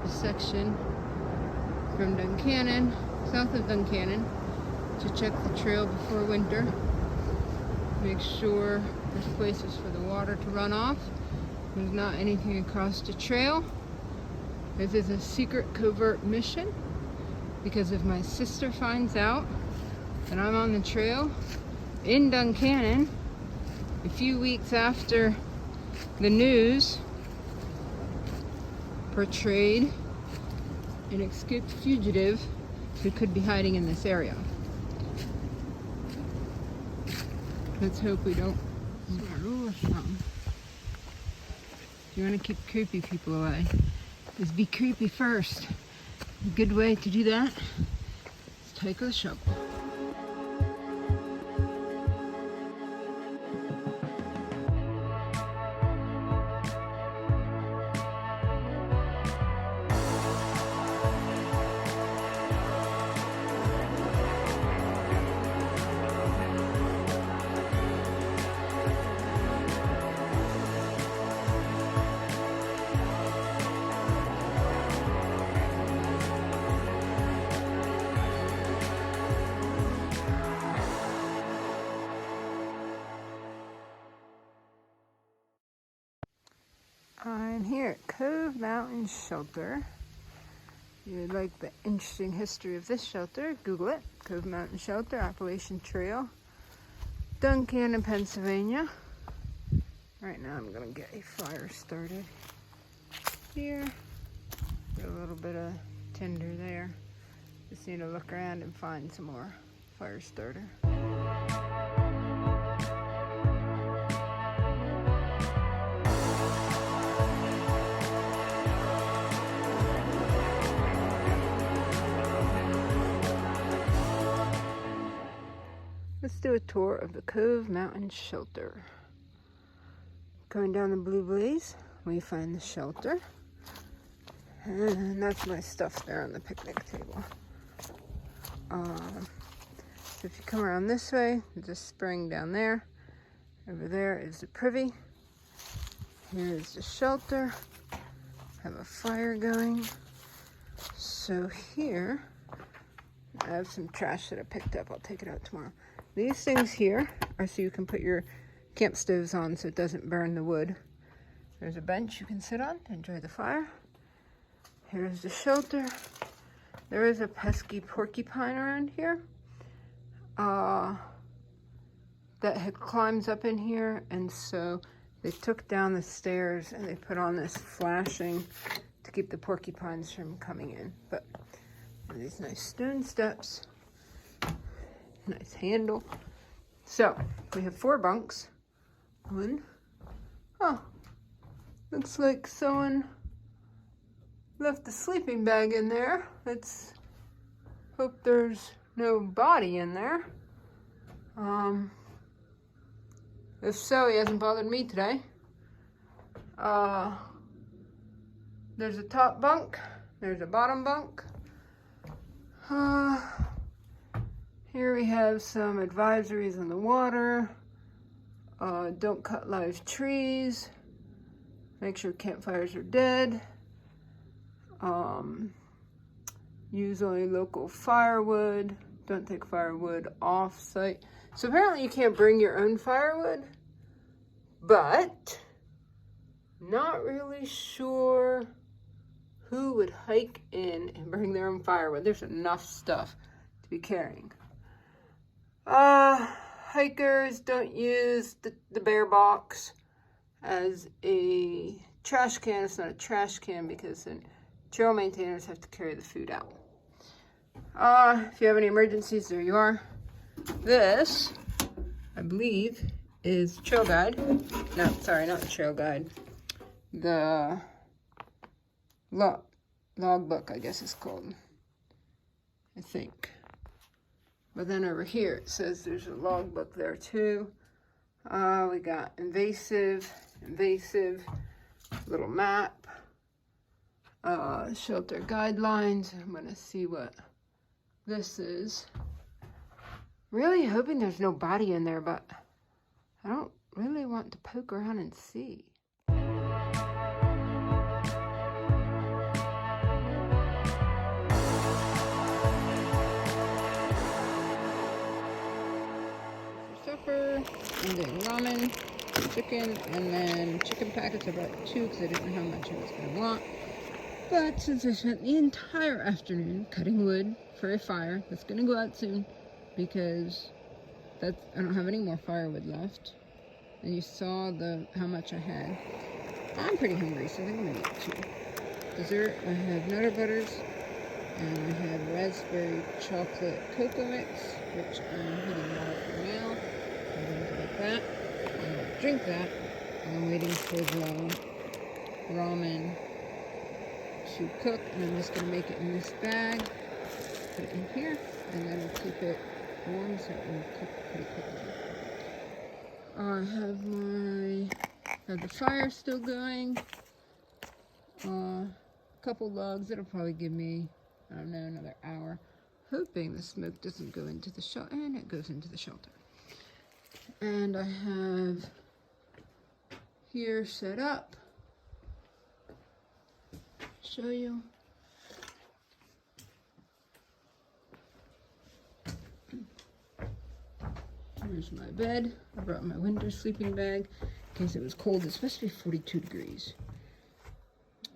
the section from Duncannon, south of Duncannon, to check the trail before winter. Make sure there's places for the water to run off. There's not anything across the trail. This is a secret covert mission because if my sister finds out that I'm on the trail in Duncannon a few weeks after the news portrayed an escaped fugitive who could be hiding in this area. Let's hope we don't rule or something. If you want to keep creepy people away, just be creepy first. A good way to do that is take a shovel. I'm here at Cove Mountain Shelter. If you would like the interesting history of this shelter, Google it. Cove Mountain Shelter, Appalachian Trail, Duncannon, Pennsylvania. Right now I'm going to get a fire started here. Got a little bit of tinder there. Just need to look around and find some more fire starter. Let's do a tour of the Cove Mountain Shelter. Going down the Blue Blaze, we find the shelter. And that's my stuff there on the picnic table. So if you come around this way, there's a spring down there. Over there is the privy. Here is the shelter. Have a fire going. So here, I have some trash that I picked up. I'll take it out tomorrow. These things here are so you can put your camp stoves on so it doesn't burn the wood. There's a bench you can sit on to enjoy the fire. Here's the shelter. There is a pesky porcupine around here that climbs up in here, and so they took down the stairs and they put on this flashing to keep the porcupines from coming in. But these nice stone steps. Nice handle. So, we have 4 bunks. Looks like someone left a sleeping bag in there. Let's hope there's no body in there. If so, he hasn't bothered me today. There's a top bunk. There's a bottom bunk. Here we have some advisories on the water. Don't cut live trees. Make sure campfires are dead. Use only local firewood. Don't take firewood off site. So apparently you can't bring your own firewood, but not really sure who would hike in and bring their own firewood. There's enough stuff to be carrying. Hikers don't use the bear box as a trash can. It's not a trash can because then trail maintainers have to carry the food out. If you have any emergencies, there you are. This, I believe, is trail guide. No, sorry, not the trail guide. The logbook, I guess it's called. I think. But then over here, it says there's a logbook there too. We got invasive, little map, shelter guidelines. I'm gonna see what this is. Really hoping there's no body in there, but I don't really want to poke around and see. supper. I'm doing ramen, chicken, and then chicken packets. I brought 2 because I didn't know how much I was going to want. But since I spent the entire afternoon cutting wood for a fire that's going to go out soon, because I don't have any more firewood left, and you saw how much I had. I'm pretty hungry, so I think I'm going to eat 2. Dessert, I have Nutter Butters, and I have raspberry chocolate cocoa mix, which I'm heating water for now. I'm going to make that. I'm going to drink that, and I'm waiting for the ramen to cook, and I'm just going to make it in this bag, put it in here, and then I'll keep it warm so it will cook pretty quickly. I have the fire still going, a couple logs. It'll probably give me, I don't know, another hour, hoping the smoke doesn't go into the shelter, and it goes into the shelter. And I have here set up, show you. Here's my bed. I brought my winter sleeping bag in case it was cold. It's supposed to be 42 degrees.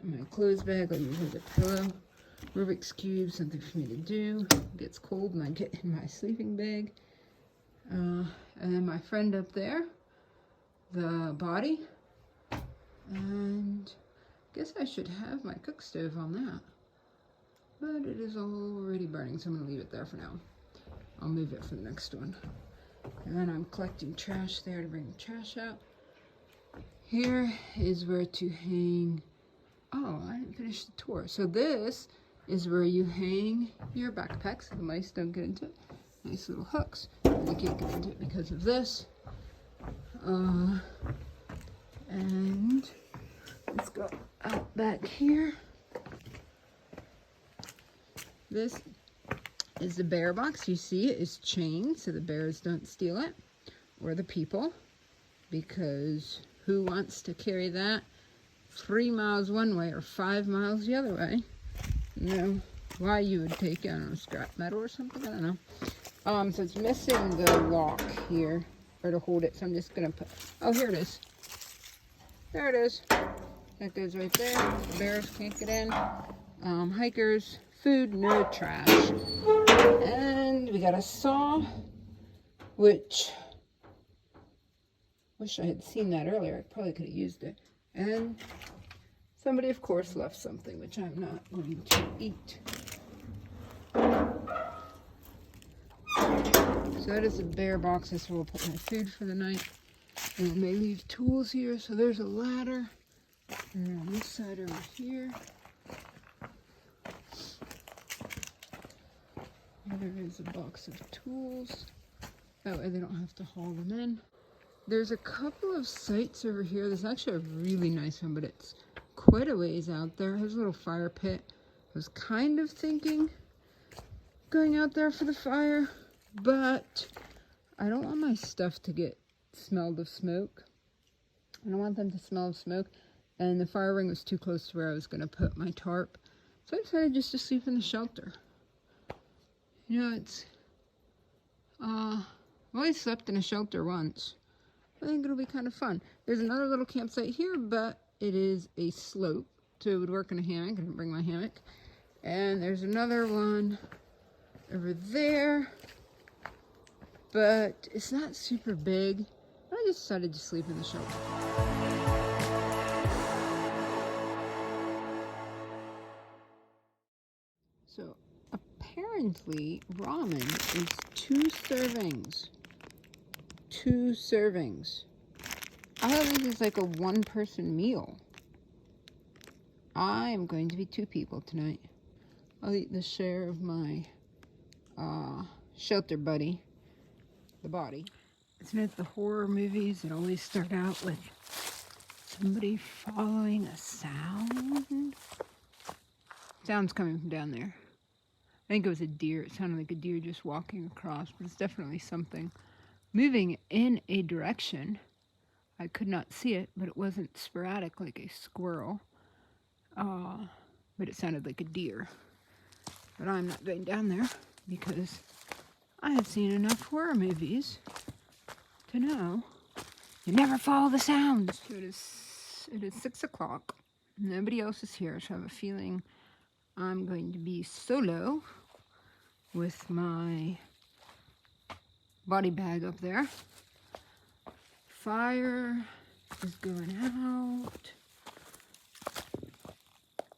And my clothes bag, I use a pillow. Rubik's Cube, something for me to do. It gets cold and I get in my sleeping bag. And then my friend up there, the body. And I guess I should have my cook stove on that. But it is already burning, so I'm going to leave it there for now. I'll move it for the next one. And then I'm collecting trash there to bring the trash out. Here is where to hang. Oh, I didn't finish the tour. So this is where you hang your backpack so the mice don't get into it. Nice little hooks. They can't get into it because of this. And let's go out back here. This is the bear box. You see it is chained so the bears don't steal it, or the people, because who wants to carry that 3 miles one way or 5 miles the other way? No, why you would take it, I don't know, scrap metal or something, I don't know. So it's missing the lock here, or to hold it, so I'm just gonna put, oh, here it is. There it is. That goes right there. The bears can't get in. Hikers, food, no trash. And we got a saw, which, wish I had seen that earlier. I probably could have used it. And somebody, of course, left something, which I'm not going to eat. So that is a bear box. This will put my food for the night. And they leave tools here. So there's a ladder. And on this side over here. There is a box of tools. That way they don't have to haul them in. There's a couple of sites over here. There's actually a really nice one, but it's quite a ways out there. There's a little fire pit. I was kind of thinking going out there for the fire, but I don't want my stuff to get smelled of smoke. I don't want them to smell of smoke. And the fire ring was too close to where I was going to put my tarp. So I decided just to sleep in the shelter. You know, it's, I've only slept in a shelter once. I think it'll be kind of fun. There's another little campsite here, but it is a slope, so it would work in a hammock. I didn't bring my hammock. And there's another one over there, but it's not super big. I just decided to sleep in the shelter. So apparently ramen is 2 servings. 2 servings. I thought this is like a 1-person meal. I am going to be 2 people tonight. I'll eat the share of my shelter buddy, the body. Isn't it the horror movies that always start out with somebody following a sound? Sound's coming from down there. I think it was a deer. It sounded like a deer just walking across, but it's definitely something moving in a direction. I could not see it, but it wasn't sporadic like a squirrel. But it sounded like a deer. But I'm not going down there because I have seen enough horror movies to know you never follow the sounds. So it is 6 o'clock. Nobody else is here, so I have a feeling I'm going to be solo with my body bag up there. Fire is going out.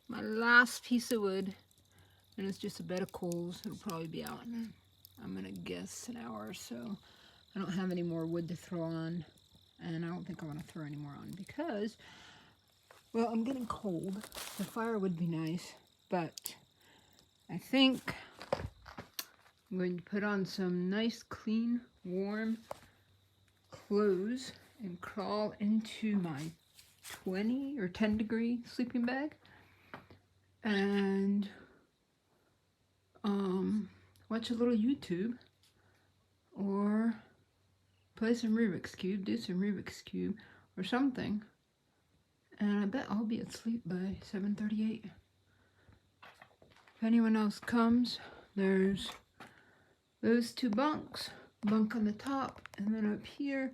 My last piece of wood, and it's just a bed of coals. It'll probably be out in, I'm gonna guess, an hour or so. I don't have any more wood to throw on, and I don't think I want to throw any more on because, well, I'm getting cold. The fire would be nice, but I think I'm going to put on some nice, clean, warm clothes and crawl into my 20 or 10 degree sleeping bag and watch a little YouTube or play some Rubik's Cube, do some Rubik's Cube or something, and I bet I'll be asleep by 7:38. If anyone else comes, there's those 2 bunks, bunk on the top, and then up here,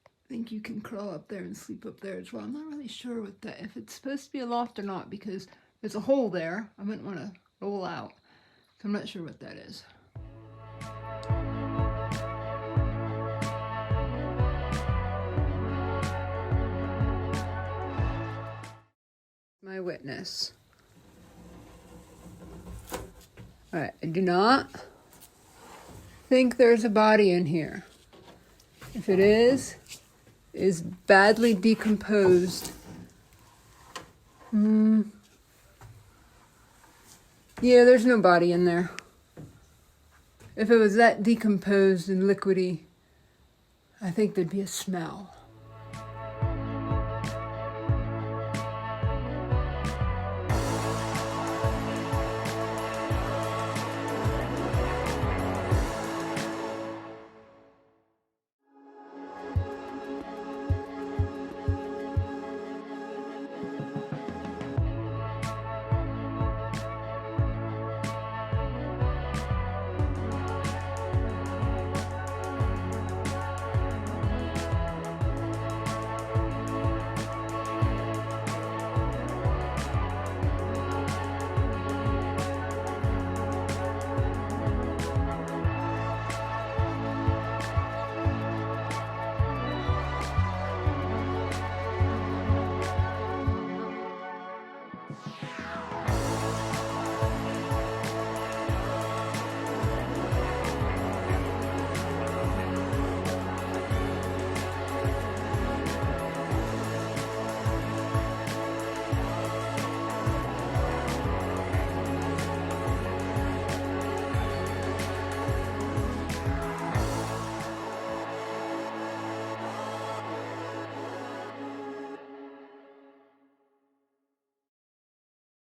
I think you can crawl up there and sleep up there as well. I'm not really sure what that, if it's supposed to be a loft or not, because there's a hole there. I wouldn't want to roll out, so I'm not sure what that is. My witness. All right, I do not think there's a body in here. If it is badly decomposed. Yeah, there's no body in there. If it was that decomposed and liquidy, I think there'd be a smell.